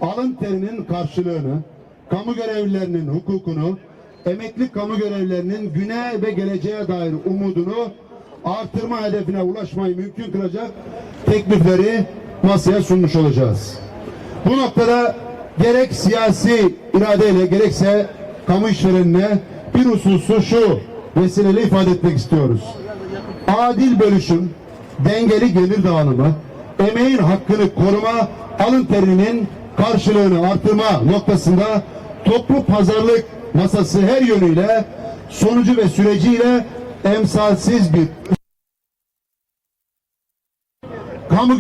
alın terinin karşılığını, kamu görevlilerinin hukukunu, emekli kamu görevlilerinin güne ve geleceğe dair umudunu artırma hedefine ulaşmayı mümkün kılacak teklifleri masaya sunmuş olacağız. Bu noktada gerek siyasi iradeyle gerekse kamu işverenine bir hususu şu vesileyle ifade etmek istiyoruz. Adil bölüşüm, dengeli gelir dağılımı, emeğin hakkını koruma, alın terinin karşılığını artırma noktasında toplu pazarlık masası her yönüyle, sonucu ve süreciyle emsalsiz kamu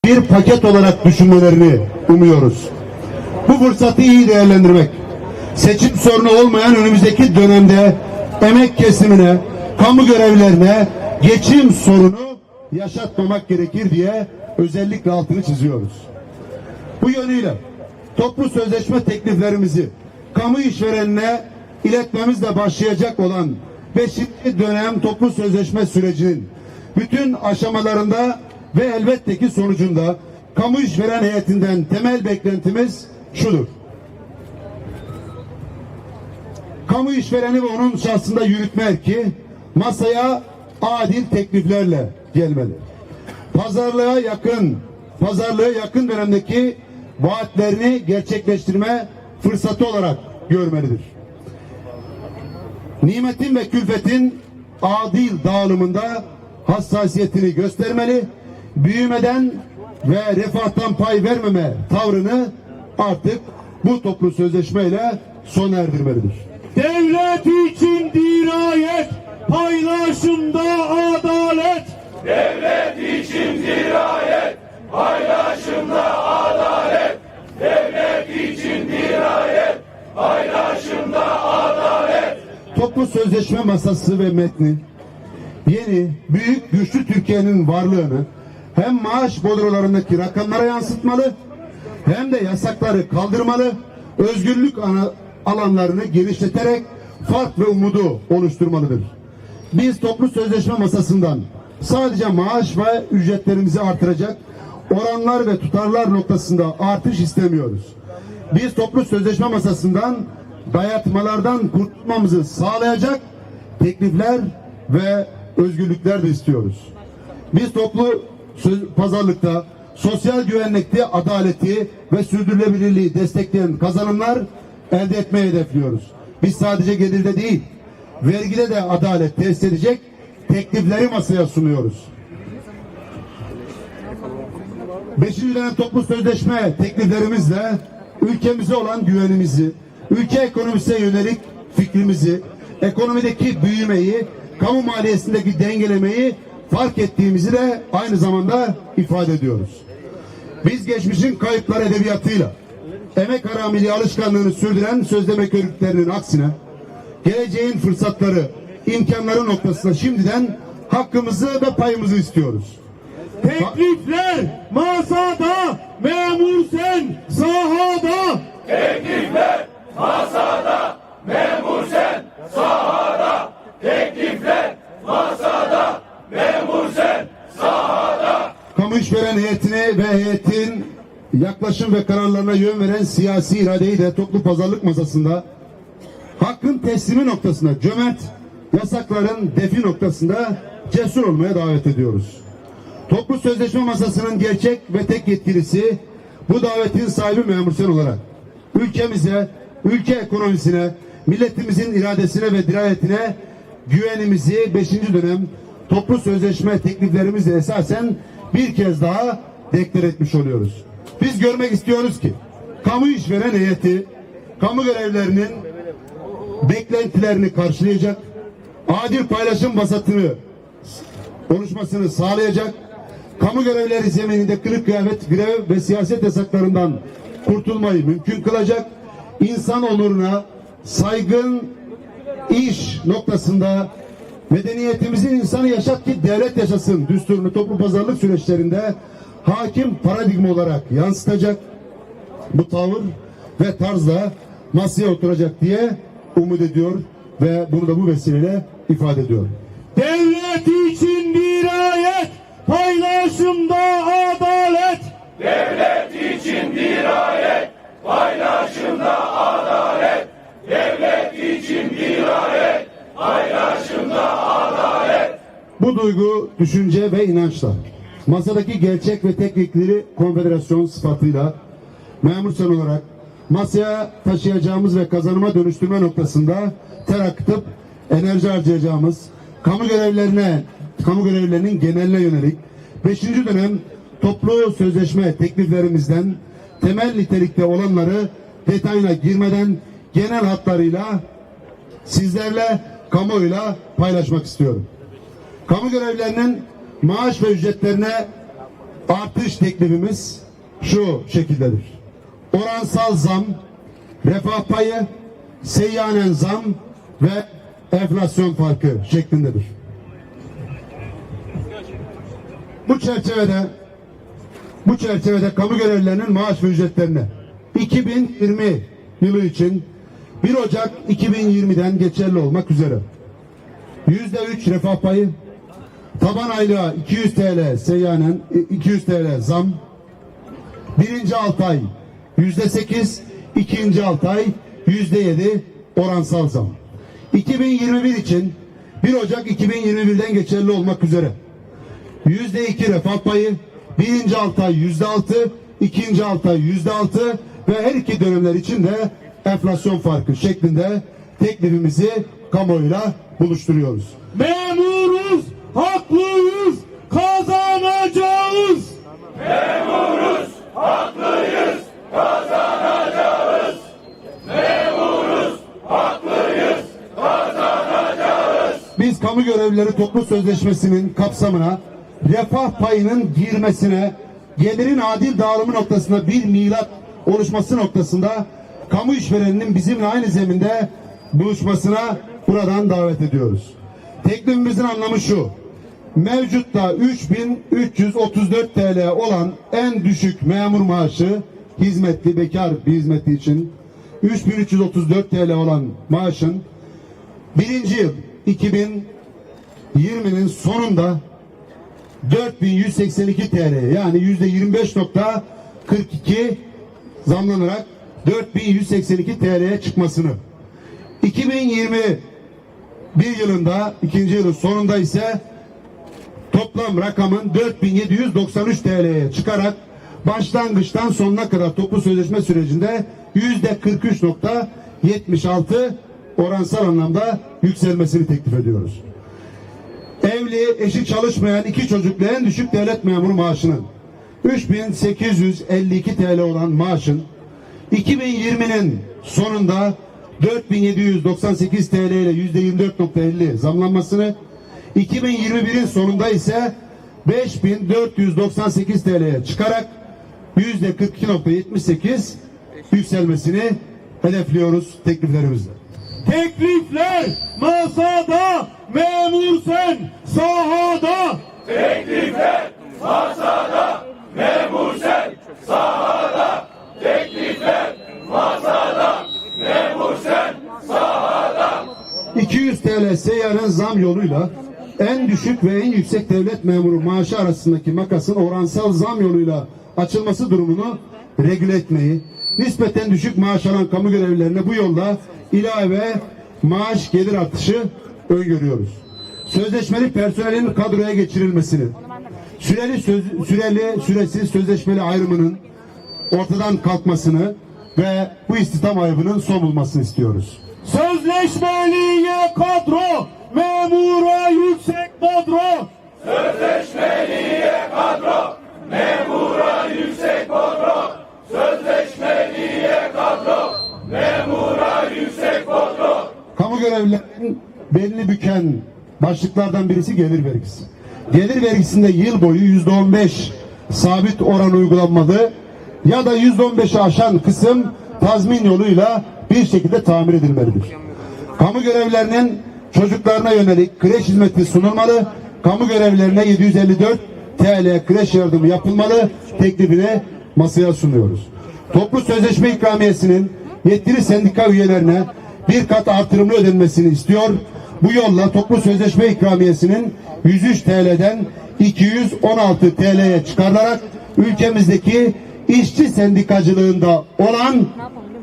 bir paket olarak düşünmelerini umuyoruz. Bu fırsatı iyi değerlendirmek, seçim sorunu olmayan önümüzdeki dönemde emek kesimine, kamu görevlilerine geçim sorunu yaşatmamak gerekir diye özellikle altını çiziyoruz. Bu yönüyle toplu sözleşme tekliflerimizi kamu işverenine iletmemizle başlayacak olan 5. dönem toplu sözleşme sürecinin bütün aşamalarında ve elbette ki sonucunda kamu işveren heyetinden temel beklentimiz şudur. Kamu işvereni ve onun şahsında yürütme erki masaya adil tekliflerle gelmeli. Pazarlığa yakın dönemdeki vaatlerini gerçekleştirme fırsatı olarak görmelidir. Nimetin ve külfetin adil dağılımında hassasiyetini göstermeli, büyümeden ve refahtan pay vermeme tavrını artık bu toplu sözleşmeyle sona erdirmelidir. Devlet için dirayet, paylaşımda adalet. Devlet için dirayet, paylaşımda adalet. Devlet için dirayet, paylaşımda adalet. Toplu sözleşme masası ve metni yeni, büyük, güçlü Türkiye'nin varlığını hem maaş bordrolarındaki rakamlara yansıtmalı, hem de yasakları kaldırmalı, özgürlük alanlarını genişleterek fark ve umudu oluşturmalıdır. Biz toplu sözleşme masasından sadece maaş ve ücretlerimizi artıracak oranlar ve tutarlar noktasında artış istemiyoruz. Biz toplu sözleşme masasından dayatmalardan kurtulmamızı sağlayacak teklifler ve özgürlükler de istiyoruz. Biz toplu pazarlıkta sosyal güvenlikte adaleti ve sürdürülebilirliği destekleyen kazanımlar elde etmeyi hedefliyoruz. Biz sadece gelirde değil, vergide de adalet tesis edecek teklifleri masaya sunuyoruz. 5. dönem toplu sözleşme tekliflerimizle ülkemize olan güvenimizi, ülke ekonomisine yönelik fikrimizi, ekonomideki büyümeyi, kamu maliyesindeki dengelemeyi fark ettiğimizi de aynı zamanda ifade ediyoruz. Biz geçmişin kayıplar edebiyatıyla emek haramiliği alışkanlığını sürdüren sözlemek örgütlerinin aksine geleceğin fırsatları, imkanları noktasında şimdiden hakkımızı ve payımızı istiyoruz. Teklifler masada, memur sen sahada. Teklifler masada, memur sen sahada. Teklifler masada, memur sen sahada. Kamu işveren heyetini ve heyetin yaklaşım ve kararlarına yön veren siyasi iradeyi de toplu pazarlık masasında hakkın teslimi noktasında cömert, yasakların defi noktasında cesur olmaya davet ediyoruz. Toplu sözleşme masasının gerçek ve tek yetkilisi bu davetin sahibi memur sen olarak ülkemize, ülke ekonomisine, milletimizin iradesine ve dirayetine güvenimizi 5. dönem toplu sözleşme tekliflerimizle esasen bir kez daha deklar etmiş oluyoruz. Biz görmek istiyoruz ki kamu işveren heyeti kamu görevlilerinin beklentilerini karşılayacak, adil paylaşım vasatını oluşmasını sağlayacak, kamu görevlileri zemininde kılık kıyafet, grev ve siyaset yasaklarından kurtulmayı mümkün kılacak, insan onuruna saygın iş noktasında medeniyetimizin insanı yaşat ki devlet yaşasın düsturunu toplu pazarlık süreçlerinde hakim paradigma olarak yansıtacak bu tavır ve tarzla masaya oturacak diye umut ediyor ve bunu da bu vesileyle ifade ediyor. Devlet için dirayet, paylaşımda adalet. Devlet için dirayet. Bu duygu, düşünce ve inançla masadaki gerçek ve teknikleri konfederasyon sıfatıyla memur sen olarak masaya taşıyacağımız ve kazanıma dönüştürme noktasında ter akıtıp enerji harcayacağımız kamu görevlerinin geneline yönelik 5. dönem toplu sözleşme tekliflerimizden temel nitelikte olanları detayına girmeden genel hatlarıyla sizlerle, kamuoyuyla paylaşmak istiyorum. Kamu görevlilerinin maaş ve ücretlerine artış teklifimiz şu şekildedir. Oransal zam, refah payı, seyyanen zam ve enflasyon farkı şeklindedir. Bu çerçevede kamu görevlilerinin maaş ve ücretlerine 2020 yılı için 1 Ocak 2020'den geçerli olmak üzere %3 refah payı, taban aylığa 200 TL seyyanen 200 TL zam, birinci 6 ay %8, ikinci 6 ay %7 oransal zam. 2021 için 1 Ocak 2021'den geçerli olmak üzere %2 refah payı, birinci 6 ay %6, ikinci 6 ay %6 ve her iki dönemler için de enflasyon farkı şeklinde teklifimizi kamuoyuyla buluşturuyoruz. Memuruz, haklıyız, kazanacağız. Memuruz, haklıyız, kazanacağız. Memuruz, haklıyız, kazanacağız. Biz kamu görevlileri toplu sözleşmesinin kapsamına refah payının girmesine, gelirin adil dağılımı noktasında bir milat oluşması noktasında kamu işvereninin bizimle aynı zeminde buluşmasına buradan davet ediyoruz. Teklifimizin anlamı şu: mevcutta 3.334 TL olan en düşük memur maaşı, hizmetli, bekar bir hizmetli için 3.334 TL olan maaşın birinci yıl 2020'nin sonunda 4.182 TL, yani %25.42 zamlanarak 4.182 TL'ye çıkmasını, 2021 yılında ikinci yılın sonunda ise toplam rakamın 4.793 TL'ye çıkarak başlangıçtan sonuna kadar toplu sözleşme sürecinde %43.76 oransal anlamda yükselmesini teklif ediyoruz. Evli, eşi çalışmayan 2 çocuklu en düşük devlet memuru maaşının 3.852 TL olan maaşın 2020'nin sonunda 4.798 TL ile %24.50 zamlanmasını, 2021'in sonunda ise 5.498 TL'ye çıkarak %42.78 yükselmesini hedefliyoruz tekliflerimizle. Teklifler masada, memur sen sahada. Teklifler masada, memur sen sahada. Teklifler masada, memur sen sahada. 200 TL seyyanen zam yoluyla en düşük ve en yüksek devlet memuru maaşı arasındaki makasın oransal zam yoluyla açılması durumunu regüle etmeyi, nispeten düşük maaş alan kamu görevlilerine bu yolla ilave maaş gelir artışı öngörüyoruz. Sözleşmeli personelin kadroya geçirilmesini, süresiz sözleşmeli ayrımının ortadan kalkmasını ve bu istihdam ayıbının son bulmasını istiyoruz. Sözleşmeliye kadro, memura yüksek kadro. Sözleşmeliye kadro, memura yüksek kadro. Sözleşmeliye kadro, memura yüksek kadro. Kamu görevlilerinin belini büken başlıklardan birisi gelir vergisi. Gelir vergisinde yıl boyu %15 sabit oran uygulanmalı ya da %15'i aşan kısım tazmin yoluyla bir şekilde tamir edilmelidir. Kamu görevlilerinin çocuklarına yönelik kreş hizmeti sunulmalı. Kamu görevlilerine 754 TL kreş yardımı yapılmalı teklifini masaya sunuyoruz. Toplu sözleşme ikramiyesinin yetkili sendika üyelerine bir kat artırımlı ödenmesini istiyor. Bu yolla toplu sözleşme ikramiyesinin 103 TL'den 216 TL'ye çıkarılarak ülkemizdeki işçi sendikacılığında olan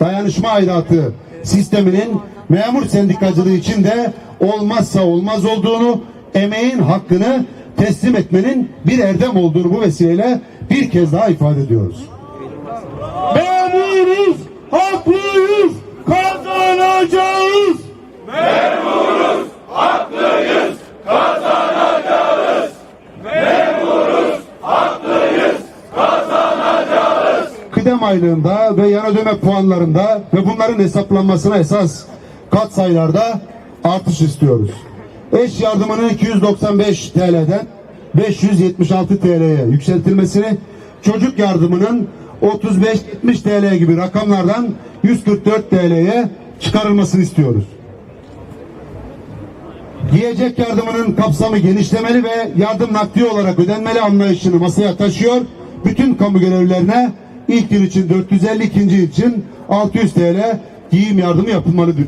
dayanışma aidatı sisteminin memur sendikacılığı için de olmazsa olmaz olduğunu, emeğin hakkını teslim etmenin bir erdem olduğunu bu vesileyle bir kez daha ifade ediyoruz. Memuruz, haklıyız, kazanacağız. Memuruz, haklıyız, kazanacağız. Memuruz, haklıyız, kazanacağız. Kıdem aylığında ve yan ödeme puanlarında ve bunların hesaplanmasına esas katsayılarda artış istiyoruz. Eş yardımının 295 TL'den 576 TL'ye yükseltilmesini, çocuk yardımının 35-70 TL gibi rakamlardan 144 TL'ye çıkarılmasını istiyoruz. Yiyecek yardımının kapsamı genişlemeli ve yardım nakdi olarak ödenmeli anlayışını masaya taşıyor. Bütün kamu görevlilerine ilk yıl için 450, ikinci yıl için 600 TL giyim yardımı yapılmalıdır.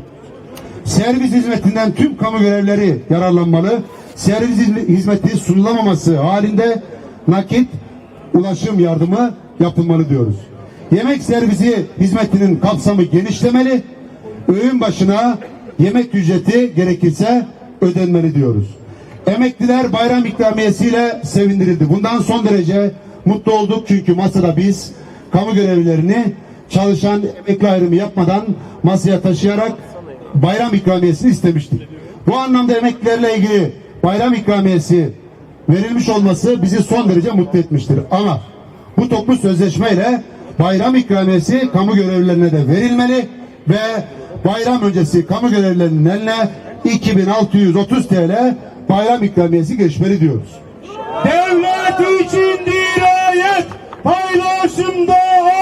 Servis hizmetinden tüm kamu görevlileri yararlanmalı. Servis hizmeti sunulamaması halinde nakit ulaşım yardımı yapılmalı diyoruz. Yemek servisi hizmetinin kapsamı genişlemeli. Öğün başına yemek ücreti gerekirse ödenmeli diyoruz. Emekliler bayram ikramiyesiyle sevindirildi. Bundan son derece mutlu olduk çünkü masada biz kamu görevlilerini çalışan emekli ayrımı yapmadan masaya taşıyarak bayram ikramiyesini istemiştik. Bu anlamda emeklilerle ilgili bayram ikramiyesi verilmiş olması bizi son derece mutlu etmiştir. Ama bu toplu sözleşmeyle bayram ikramiyesi kamu görevlilerine de verilmeli ve bayram öncesi kamu görevlilerinin eline 2630 TL bayram ikramiyesi geçmeli diyoruz. Devlet için dirayet, paylaşımda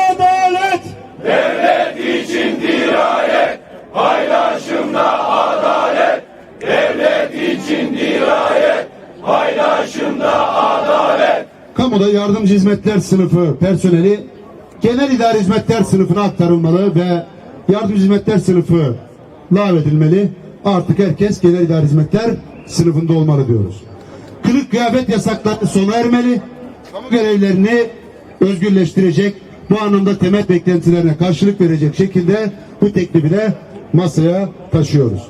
adalet. Devlet için dirayet, paylaşımda adalet. Devlet için dirayet, paylaşımda adalet. Kamuda yardımcı hizmetler sınıfı personeli genel idare hizmetler sınıfına aktarılmalı ve yardımcı hizmetler sınıfı lağvedilmeli. Artık herkes genel idare hizmetler sınıfında olmalı diyoruz. Kılık kıyafet yasakları sona ermeli. Kamu görevlerini özgürleştirecek, bu anlamda temel beklentilerine karşılık verecek şekilde bu teklifi de masaya taşıyoruz.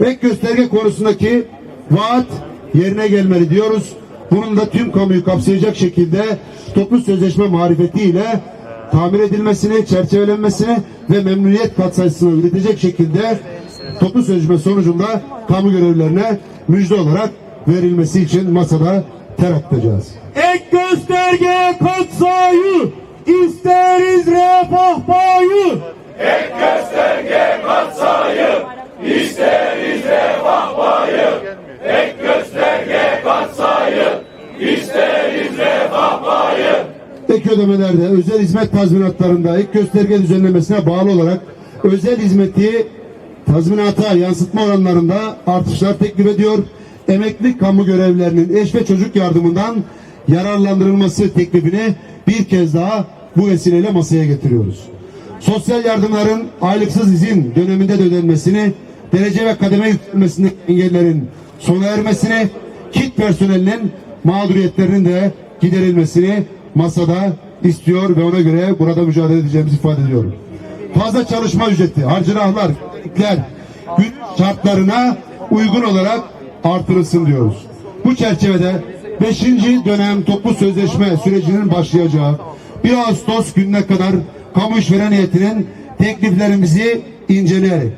Ek gösterge konusundaki vaat yerine gelmeli diyoruz. Bunun da tüm kamuyu kapsayacak şekilde toplu sözleşme marifetiyle tamir edilmesini, çerçevelenmesini ve memnuniyet katsayısını üretecek şekilde toplu sözleşme sonucunda kamu görevlilerine müjde olarak verilmesi için masada ter atacağız. Ek gösterge katsayı, isteriz refah payı. Ek gösterge katsayı, isteriz refah payı. Ek gösterge katsayı, isteriz refah payı. Ek ödemelerde, özel hizmet tazminatlarında ek gösterge düzenlemesine bağlı olarak özel hizmeti tazminata yansıtma oranlarında artışlar teklif ediyor. Emekli kamu görevlilerinin eş ve çocuk yardımından yararlandırılması teklifini bir kez daha bu vesileyle masaya getiriyoruz. Sosyal yardımların aylıksız izin döneminde de ödenmesini, derece ve kademe yükselmesindeki engellerin sona ermesini, kit personelinin mağduriyetlerinin de giderilmesini masada istiyor ve ona göre burada mücadele edeceğimizi ifade ediyorum. Fazla çalışma ücreti, harcırahlar, gün şartlarına uygun olarak artırılsın diyoruz. Bu çerçevede 5. dönem toplu sözleşme sürecinin başlayacağı 1 Ağustos gününe kadar kamu işveren heyetinin tekliflerimizi inceleyerek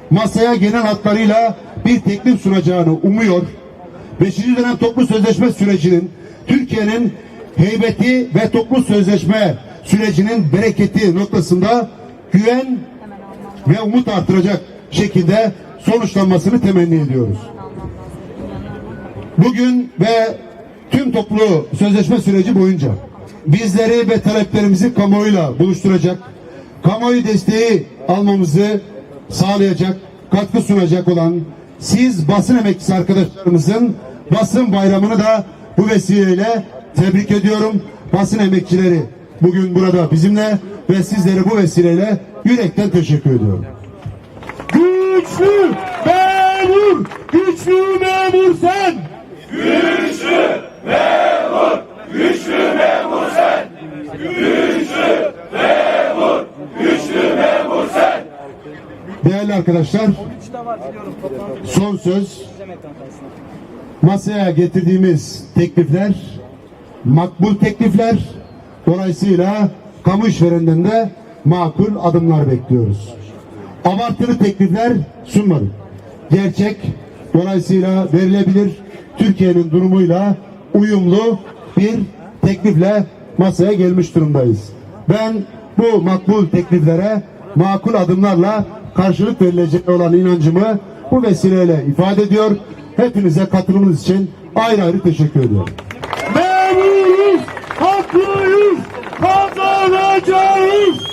masaya genel hatlarıyla bir teklif sunacağını umuyor. 5. dönem toplu sözleşme sürecinin Türkiye'nin heybeti ve toplu sözleşme sürecinin bereketi noktasında güven ve umut artıracak şekilde sonuçlanmasını temenni ediyoruz. Bugün ve tüm toplu sözleşme süreci boyunca bizleri ve taleplerimizi kamuoyuyla buluşturacak, kamuoyu desteği almamızı sağlayacak, katkı sunacak olan siz basın emekçisi arkadaşlarımızın basın bayramını da bu vesileyle tebrik ediyorum. Basın emekçileri bugün burada bizimle ve sizlere bu vesileyle yürekten teşekkür ediyorum. Güçlü memur, güçlü memur sen. Güçlü memur, güçlü memur sen. Güçlü memur, güçlü memur sen. Değerli arkadaşlar, son söz masaya getirdiğimiz teklifler makbul teklifler. Dolayısıyla kamu işverenden de makul adımlar bekliyoruz. Abartılı teklifler sunmadık. Gerçek, dolayısıyla verilebilir, Türkiye'nin durumuyla uyumlu bir teklifle masaya gelmiş durumdayız. Ben bu makbul tekliflere makul adımlarla karşılık verilecek olan inancımı bu vesileyle ifade ediyor. Hepinize katılımınız için ayrı ayrı teşekkür ediyorum. Memuruz, haklıyız, kazanacağız.